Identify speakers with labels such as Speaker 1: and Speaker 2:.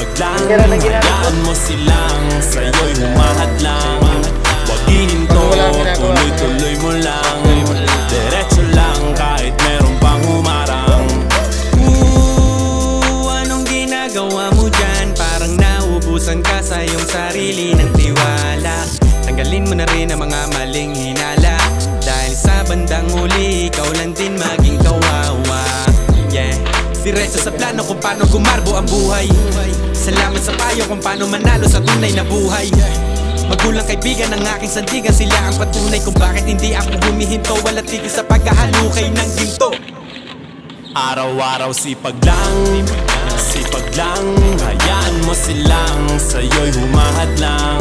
Speaker 1: sipag lang. Hayaan mo silang sa'yo'y humahadlang. Huwag hihinto, tuloy-tuloy mo lang. Diretso lang kahit meron pang humarang.
Speaker 2: Anong ginagawa mo dyan? Parang naubusan ka sa iyong sarili ng tiwala. Tanggalin mo na rin ang mga maling hinala, dahil sa bandang huli ikaw lang din maging kawawa. Yeah, diretso sa plano kung paano gumarbo ang buhay. Salamat sa payo kung paano manalo sa tunay na buhay. Magulang kaibigan ng aking sandigan, sila ang patunay kung bakit hindi ako humihinto. Walang tigil sa pagkahalukay ng ginto.
Speaker 1: Araw-araw sipag lang, sipag lang. Hayaan mo silang sa'yo'y humahadlang.